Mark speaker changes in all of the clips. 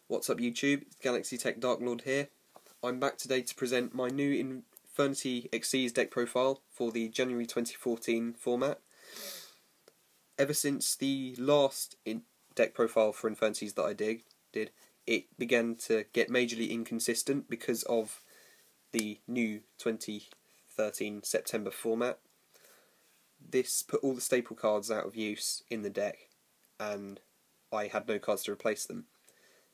Speaker 1: What's up YouTube, it's Galaxy Tech Dark Lord here. I'm back today to present my new Infernity Xyz deck profile for the January 2014 format. Ever since the last deck profile for Infernitys that I did, it began to get majorly inconsistent because of the new 2013 September format. This put all the staple cards out of use in the deck and I had no cards to replace them.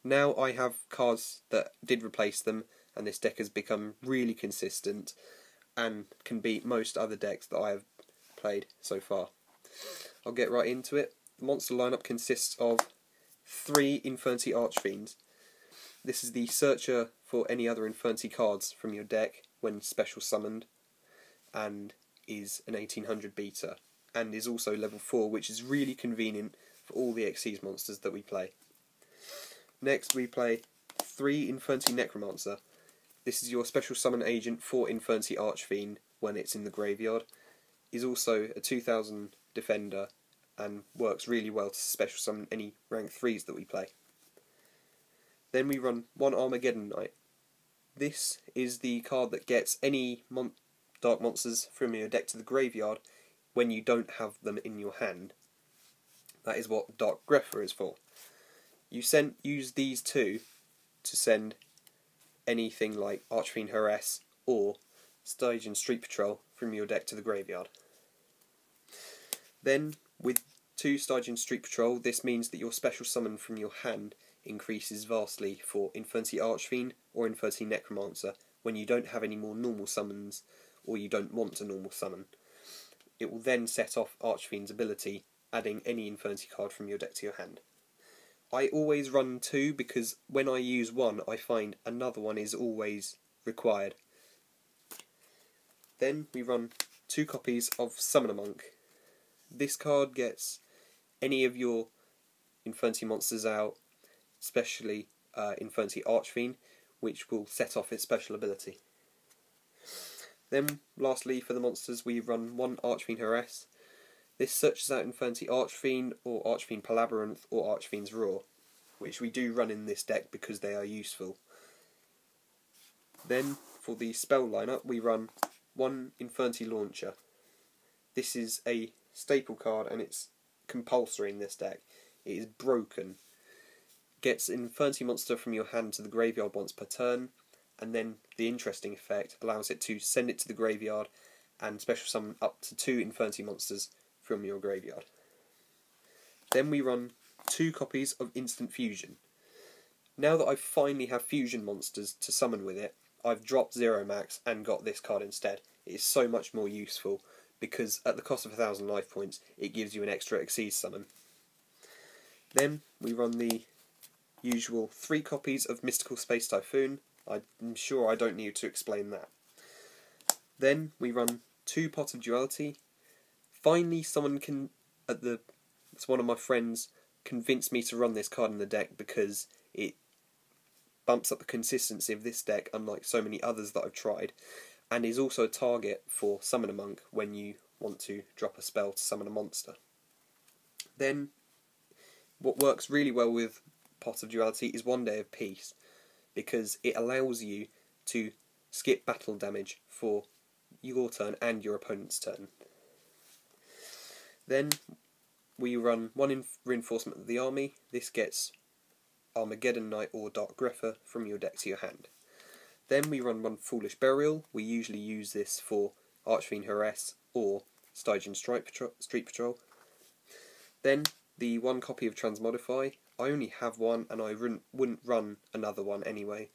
Speaker 1: Now I have cards that did replace them, and this deck has become really consistent and can beat most other decks that I have played so far. I'll get right into it. The monster lineup consists of 3 Infernity Archfiends. This is the searcher for any other Infernity cards from your deck when special summoned, and is an 1800 beta, and is also level 4, which is really convenient for all the Xyz monsters that we play. Next we play 3 Infernity Necromancer. This is your special summon agent for Infernity Archfiend when it's in the graveyard. Is also a 2000 defender and works really well to special summon any rank 3s that we play. Then we run 1 Armageddon Knight. This is the card that gets any dark monsters from your deck to the graveyard when you don't have them in your hand. That is what Dark Grepher is for. You use these two to send anything like Archfiend Heiress or Stygian Street Patrol from your deck to the graveyard. Then, with 2 Stygian Street Patrol, this means that your special summon from your hand increases vastly for Infernity Archfiend or Infernity Necromancer when you don't have any more normal summons or you don't want a normal summon. It will then set off Archfiend's ability, adding any Infernity card from your deck to your hand. I always run 2 because when I use one I find another one is always required. Then we run 2 copies of Summoner Monk. This card gets any of your Infernity monsters out, especially Infernity Archfiend, which will set off its special ability. Then lastly for the monsters we run 1 Archfiend Heiress. This searches out Infernity Archfiend or Archfiend Palabyrinth or Archfiend's Roar, which we do run in this deck because they are useful. Then for the spell lineup we run 1 Infernity Launcher. This is a staple card and it's compulsory in this deck. It is broken. Gets an Infernity monster from your hand to the graveyard once per turn, and then the interesting effect allows it to send it to the graveyard and special summon up to 2 Infernity monsters from your graveyard. Then we run 2 copies of Instant Fusion. Now that I finally have fusion monsters to summon with it, I've dropped Zero Max and got this card instead. It is so much more useful because at the cost of 1000 life points it gives you an extra Xyz summon. Then we run the usual 3 copies of Mystical Space Typhoon. I'm sure I don't need to explain that. Then we run 2 Pot of Duality. Finally someone one of my friends convinced me to run this card in the deck because it bumps up the consistency of this deck unlike so many others that I've tried, and is also a target for Summoner Monk when you want to drop a spell to summon a monster. Then what works really well with Pot of Duality is 1 Day of Peace, because it allows you to skip battle damage for your turn and your opponent's turn. Then we run 1 Reinforcement of the Army. This gets Armageddon Knight or Dark Grepher from your deck to your hand. Then we run 1 Foolish Burial. We usually use this for Archfiend Heiress or Stygian Street Patrol. Then the 1 copy of Transmodify. I only have 1 and I wouldn't run another one anyway,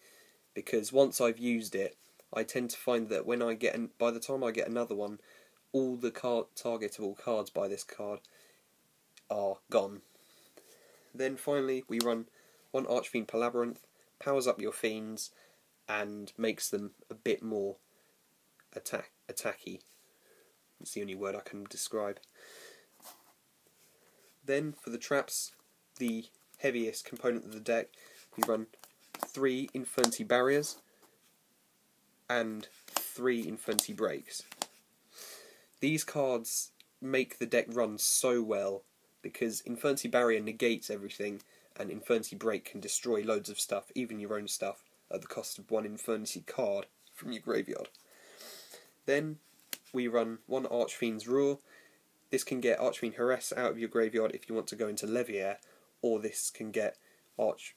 Speaker 1: because once I've used it I tend to find that when by the time I get another one, all the targetable cards by this card are gone. Then finally we run 1 Archfiend Palabyrinth. Powers up your fiends and makes them a bit more attacky. That's the only word I can describe. Then for the traps, the heaviest component of the deck, we run 3 Infernity Barriers and 3 Infernity Breaks. These cards make the deck run so well because Infernity Barrier negates everything and Infernity Break can destroy loads of stuff, even your own stuff, at the cost of one Infernity card from your graveyard. Then we run one Archfiend's Roar. This can get Archfiend Heiress out of your graveyard if you want to go into Leviair, or this can get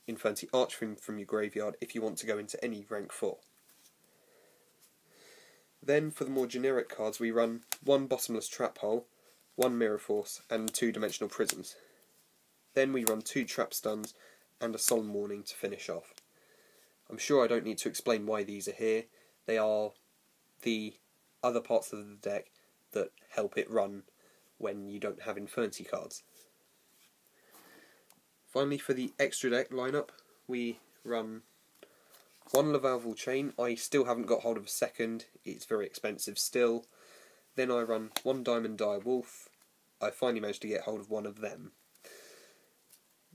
Speaker 1: Infernity Archfiend from your graveyard if you want to go into any rank 4. Then for the more generic cards we run one Bottomless Trap Hole, one Mirror Force, and 2 Dimensional Prisms. Then we run 2 Trap Stuns and a Solemn Warning to finish off. I'm sure I don't need to explain why these are here. They are the other parts of the deck that help it run when you don't have Infernity cards. Finally, for the extra deck lineup, we run one Lavalval Chain. I still haven't got hold of a second, it's very expensive still. Then I run one Diamond Dire Wolf. I finally managed to get hold of one of them.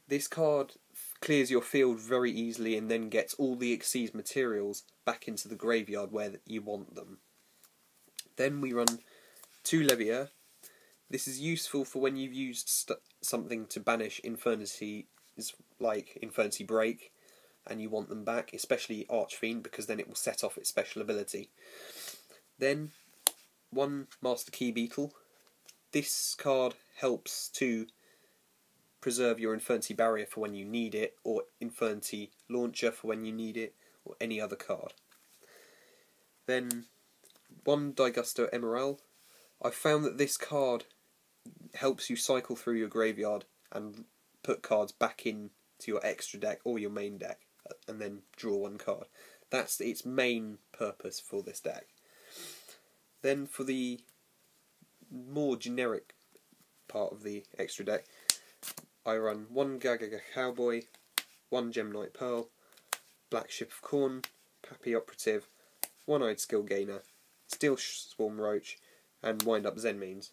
Speaker 1: This card clears your field very easily and then gets all the Xyz materials back into the graveyard where you want them. Then we run 2 Leviair. This is useful for when you've used something to banish Infernity, like Infernity Break, and you want them back, especially Archfiend, because then it will set off its special ability. Then 1 Master Key Beetle. This card helps to preserve your Infernity Barrier for when you need it, or Infernity Launcher for when you need it, or any other card. Then 1 Digusto Emerald. I've found that this card helps you cycle through your graveyard and put cards back into your extra deck or your main deck, and then draw 1 card. That's its main purpose for this deck. Then for the more generic part of the extra deck, I run 1 Gagaga Cowboy, 1 Gem Knight Pearl, Black Ship of Corn, Pappy Operative, 1-Eyed Skill Gainer, Steel Swarm Roach, and Wind Up Zen Means.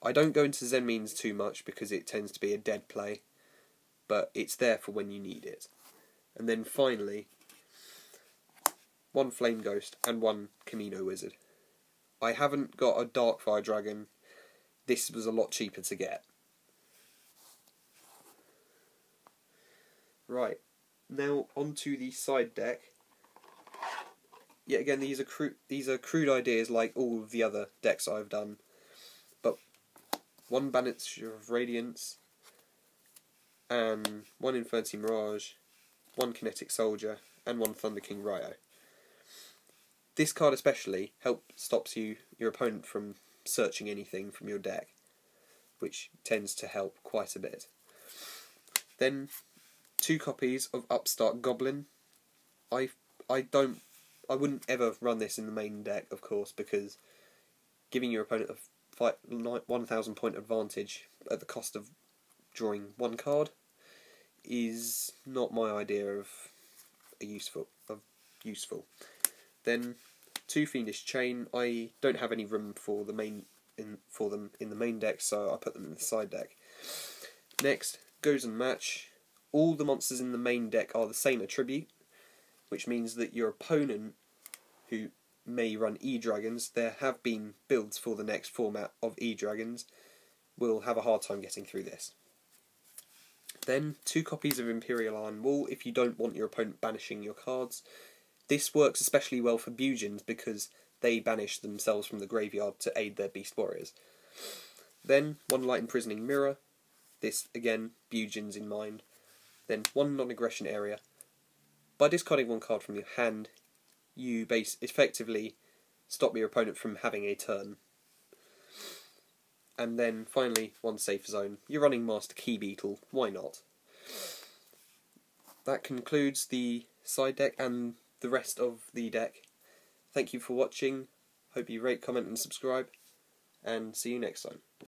Speaker 1: I don't go into Zen Means too much because it tends to be a dead play, but it's there for when you need it. And then finally, 1 Flame Ghost and 1 Camino Wizard. I haven't got a Dark Fire Dragon. This was a lot cheaper to get. Right, now onto the side deck. Yet again, these are crude ideas like all of the other decks I've done. But 1 Banisher of Radiance, and 1 Infernity Mirage, 1 Kinetic Soldier, and 1 Thunder King Ryo. This card especially stops your opponent from searching anything from your deck, which tends to help quite a bit. Then 2 copies of Upstart Goblin. I wouldn't ever run this in the main deck, of course, because giving your opponent a 1,000 point advantage at the cost of drawing 1 card is not my idea of useful. Then 2 Fiendish Chain. I don't have any room for them in the main deck, so I put them in the side deck. Next, Goes and Match. All the monsters in the main deck are the same attribute, which means that your opponent, who may run E-Dragons, there have been builds for the next format of E-Dragons, will have a hard time getting through this. Then 2 copies of Imperial Iron Wall if you don't want your opponent banishing your cards. This works especially well for Bugins because they banish themselves from the graveyard to aid their Beast Warriors. Then 1 Light Imprisoning Mirror. This, again, Bugins in mind. Then 1 Non-Aggression Area. By discarding 1 card from your hand, you effectively stop your opponent from having a turn. And then finally 1 Safe Zone. You're running Master Key Beetle, why not? That concludes the side deck and the rest of the deck. Thank you for watching, hope you rate, comment and subscribe, and see you next time.